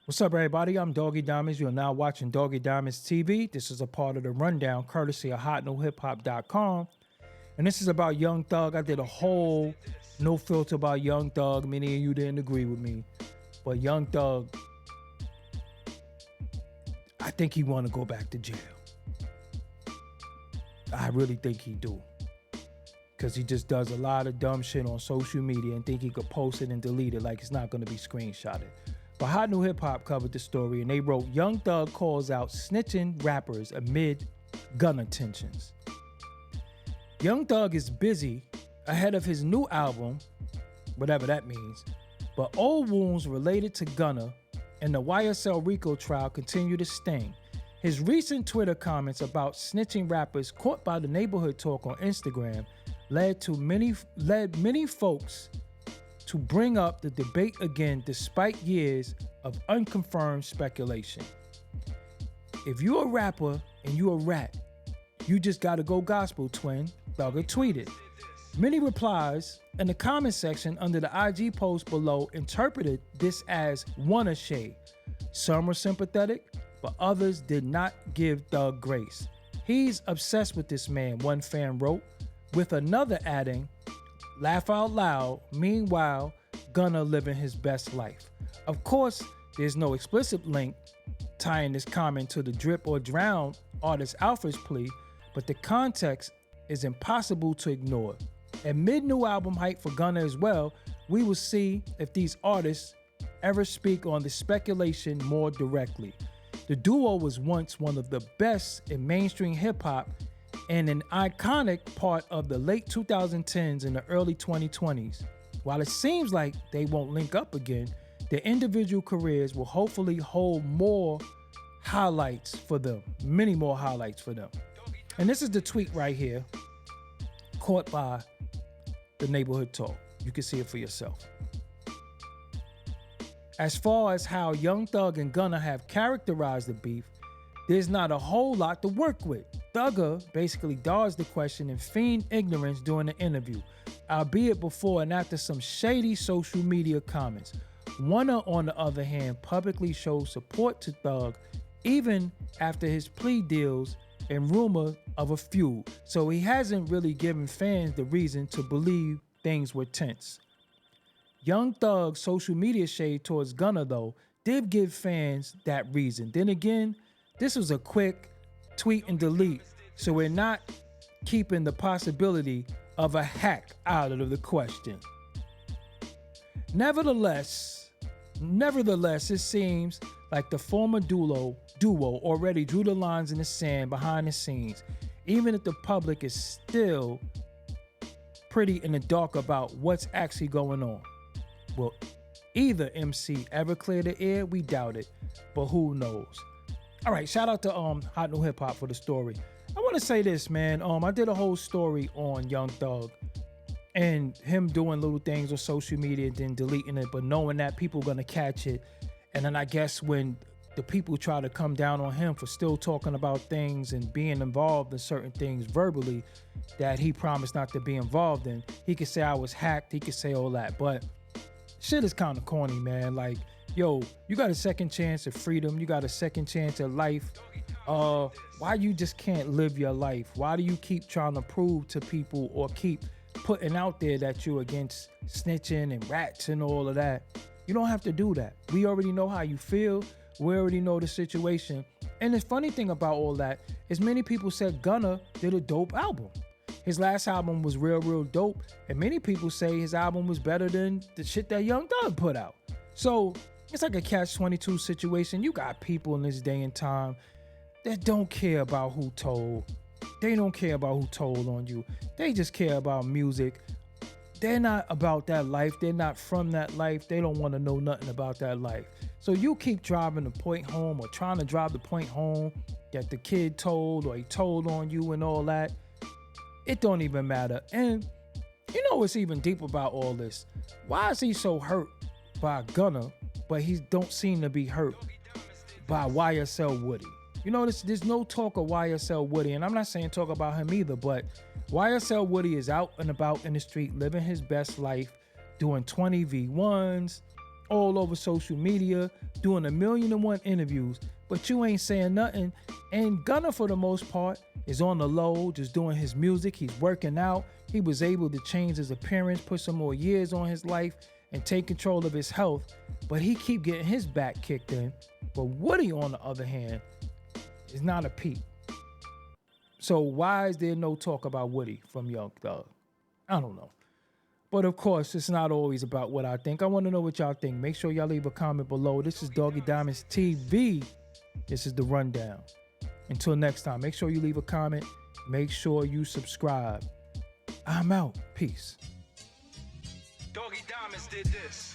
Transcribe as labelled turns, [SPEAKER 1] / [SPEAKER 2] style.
[SPEAKER 1] What's up, everybody? I'm Doggie Diamonds. You're now watching Doggie Diamonds TV. This is a part of the rundown courtesy of HotNoHipHop.com. And this is about Young Thug. I did a whole no filter about Young Thug. Many of you didn't agree with me. But Young Thug, I think he want to go back to jail. I really think he do. Because he just does a lot of dumb shit on social media and think he could post it and delete it like it's not going to be screenshotted. But Hot New Hip Hop covered the story and they wrote, Young Thug calls out snitching rappers amid Gunna tensions. Young Thug is busy ahead of his new album, whatever that means, but old wounds related to Gunna and the YSL RICO trial continue to sting. His recent Twitter comments about snitching rappers caught by the neighborhood talk on Instagram led many folks to bring up the debate again despite years of unconfirmed speculation. If you're a rapper and you a rat, you just gotta go gospel, twin, Thugger tweeted. Many replies in the comment section under the IG post below interpreted this as wanna shade. Some were sympathetic, but others did not give Thug grace. He's obsessed with this man, one fan wrote, with another adding, laugh out loud, meanwhile, Gunna living his best life. Of course, there's no explicit link tying this comment to the Drip or Drown artist Alpha's plea, but the context is impossible to ignore. Amid new album hype for Gunna as well, we will see if these artists ever speak on the speculation more directly. The duo was once one of the best in mainstream hip-hop and an iconic part of the late 2010s and the early 2020s. While it seems like they won't link up again, their individual careers will hopefully hold more highlights for them, many more highlights for them. And this is the tweet right here, caught by the neighborhood talk. You can see it for yourself. As far as how Young Thug and Gunna have characterized the beef, there's not a whole lot to work with. Thugger basically dodged the question in feigned ignorance during the interview, albeit before and after some shady social media comments. Gunna, on the other hand, publicly showed support to Thug even after his plea deals and rumor of a feud, so he hasn't really given fans the reason to believe things were tense. Young Thug's social media shade towards Gunna, though, did give fans that reason. Then again, this was a quick tweet and delete, so we're not keeping the possibility of a hack out of the question. Nevertheless, it seems like the former duo already drew the lines in the sand behind the scenes, even if the public is still pretty in the dark about what's actually going on. Will either MC ever clear the air? We doubt it, but who knows? All right, shout out to Hot New Hip Hop for the story. I want to say this, man. I did a whole story on Young Thug and him doing little things on social media and then deleting it, but knowing that people are gonna catch it. And then I guess when the people try to come down on him for still talking about things and being involved in certain things verbally that he promised not to be involved in, he could say I was hacked, he could say all that, but shit is kind of corny, man. Like, yo, you got a second chance at freedom, you got a second chance at life. Why you just can't live your life? Why do you keep trying to prove to people or keep putting out there that you're against snitching and rats and all of that? You don't have to do that. We already know how you feel. We already know the situation. And the funny thing about all that is many people said Gunna did a dope album. His last album was real dope. And many people say his album was better than the shit that Young Thug put out. So it's like a catch-22 situation. You got people in this day and time that don't care about who told. They don't care about who told on you. They just care about music. They're not about that life. They're not from that life. They don't want to know nothing about that life. So you keep driving the point home or trying to drive the point home that the kid told or he told on you and all that. It don't even matter. And you know what's even deep about all this? Why is he so hurt by Gunna, but he don't seem to be hurt by YSL Woody? You know, there's no talk of YSL Woody, and I'm not saying talk about him either, but YSL Woody is out and about in the street living his best life, doing 20v1s, all over social media, doing 1,000,001 interviews, but you ain't saying nothing. And Gunna, for the most part, is on the low, just doing his music. He's working out. He was able to change his appearance, put some more years on his life, and take control of his health. But he keep getting his back kicked in. But Woody, on the other hand, is not a peep. So why is there no talk about Woody from Young Thug? I don't know. But of course, it's not always about what I think. I want to know what y'all think. Make sure y'all leave a comment below. This is Doggie Diamonds TV. This is the rundown. Until next time, make sure you leave a comment. Make sure you subscribe. I'm out. Peace.
[SPEAKER 2] Doggie Diamonds did this.